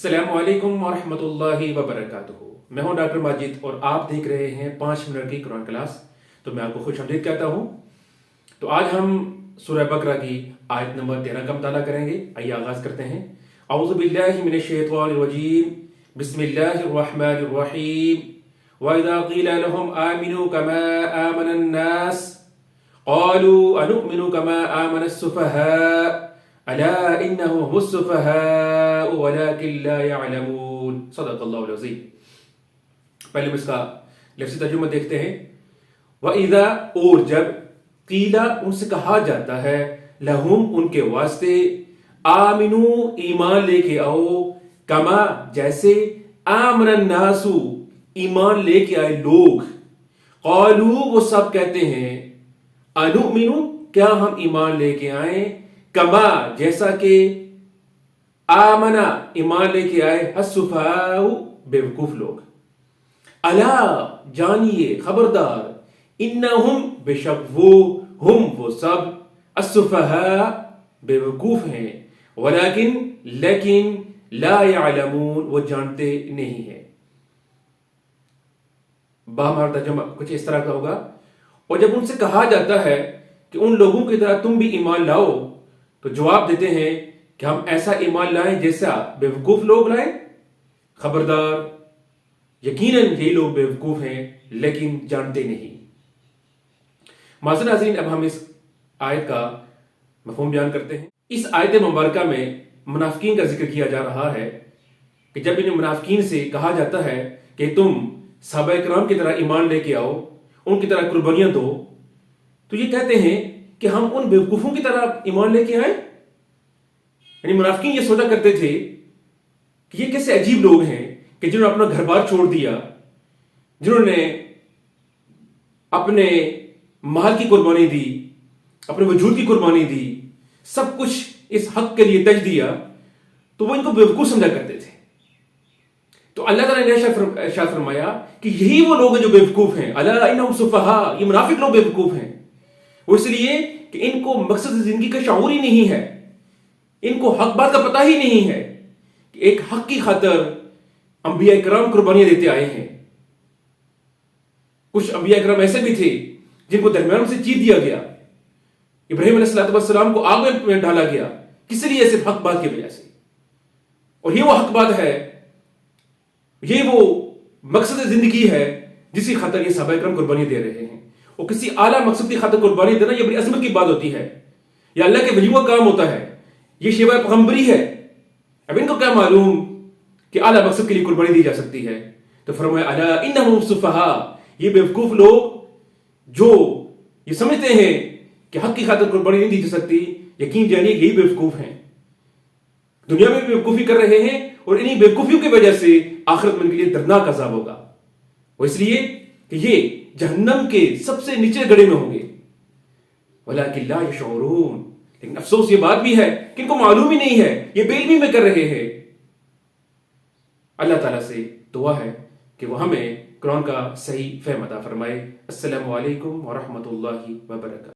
अस्सलाम वालेकुम वरहमतुल्लाहि वबरकातुहू। मैं हूं डॉक्टर माजिद और आप देख रहे हैं 5 मिनट की कुरान क्लास। तो मैं आपको खुश आमदीद कहता हूं। तो आज हम सूरह बकरा की आयत नंबर 13 का मुताला करेंगे। आइए आगाज करते हैं। औज़ु बिल्लाहि मिनश शैतानिर रजीम, बिस्मिल्लाहिर रहमानिर रहीम। व इज़ा क़ीला लहुम आमिनू कमा आमनन नास क़ालू अनुमिनु कमा आमनस सुफ़हा अला इन्नहुम हुमुस सुफ़हा वलाकिन ला यअलमून। सदक़ल्लाहुल अज़ीम। पहले हम इसका लफ्ज़ी तर्जुमा देखते हैं। व इज़ा, और जब, क़ीला उनसे कहा जाता है, लहुम उनके वास्ते, आमिनू ईमान लेके आओ, कमा जैसे, आमनन नासु ईमान लेके आए लोग, क़ालू वो सब कहते हैं, अनुमिनु क्या हम ईमान लेके आए, कमा जैसा कि, आमना ईमान लेके आए, हस्सुफाउ बेवकूफ लोग। अला जानिए, खबरदार, इन्नहुम बेशक वो सब, अस्सुफहा बेवकूफ हैं, वलाकिन लेकिन, ला यअलमून वो जानते नहीं है। हमारा तर्जुमा कुछ इस तरह का होगा। और जब उनसे कहा जाता है कि उन लोगों की तरह तुम भी ईमान लाओ, तो जवाब देते हैं कि हम ऐसा ईमान लाएं जैसा बेवकूफ लोग लाएं। खबरदार, यकीनन ये लोग बेवकूफ हैं लेकिन जानते नहीं। माज़िन नाज़रीन, अब हम इस आयत का मफ़हूम बयान करते हैं। इस आयत मुबारका में मुनाफिकीन का जिक्र किया जा रहा है कि जब इन मुनाफिकीन से कहा जाता है कि तुम सहाबा किराम की तरह ईमान लेके आओ, उनकी तरह कुर्बानियां दो, तो ये कहते हैं कि हम उन बेवकूफों की तरह ईमान लेके आए। यानी मुनाफिकीन ये सोचा करते थे कि ये कैसे अजीब लोग हैं कि जिन्होंने अपना घर बार छोड़ दिया, जिन्होंने अपने माल की कुर्बानी दी, अपने वजूद की कुर्बानी दी, सब कुछ इस हक के लिए तज दिया, तो वो इनको बेवकूफ समझा करते थे। तो अल्लाह ताला ने इरशाद फरमाया कि यही वो लोग हैं जो बेवकूफ हैं। अला इन्नहुम सुफ़हा, ये मुनाफिक लोग बेवकूफ हैं। वो इसलिए कि इनको मकसद जिंदगी का शऊर ही नहीं है, इनको हक बात का पता ही नहीं है कि एक हक की खातिर अंबिया किराम कुर्बानियां देते आए हैं। कुछ अंबिया किराम ऐसे भी थे जिनको दरमियान से चीर दिया गया। इब्राहीम अलैहिस्सलाम को आग में डाला गया, किस लिए? सिर्फ हक बात की वजह से। और ये वो हक बात है, ये वो मकसद जिंदगी है जिसकी खातिर ये सहाबा किराम कुर्बानी दे रहे हैं। और किसी आला मकसद की खातिर कुर्बानी देना ये बड़ी अजमत की बात होती है। ये अल्लाह के वलियों का काम होता है, ये शेवा पैगंबरी है। अब इनको क्या मालूम कि आला मकसद के लिए कुर्बानी दी जा सकती है। तो फरमाया अला इन्नहुम सुफ़हा, ये बेवकूफ लोग जो ये समझते हैं कि हक की खातिर कुर्बानी नहीं दी जा सकती, यकीन जानिए यही बेवकूफ हैं। दुनिया में भी बेवकूफी कर रहे हैं और इन्हीं बेवकूफियों की वजह से आखिरत में इनके लिए दर्दनाक अज़ाब होगा। वो इसलिए कि ये जहन्नम के सबसे नीचे गड़े में होंगे। वलाकिन ला यशऊरून, लेकिन अफसोस ये बात भी है कि इनको मालूम ही नहीं है, ये बेइल्मी में कर रहे हैं। अल्लाह ताला से दुआ है कि वो हमें कुरान का सही फहम अता फरमाए। अस्सलामु अलैकुम व रहमतुल्लाहि व बरकातहू।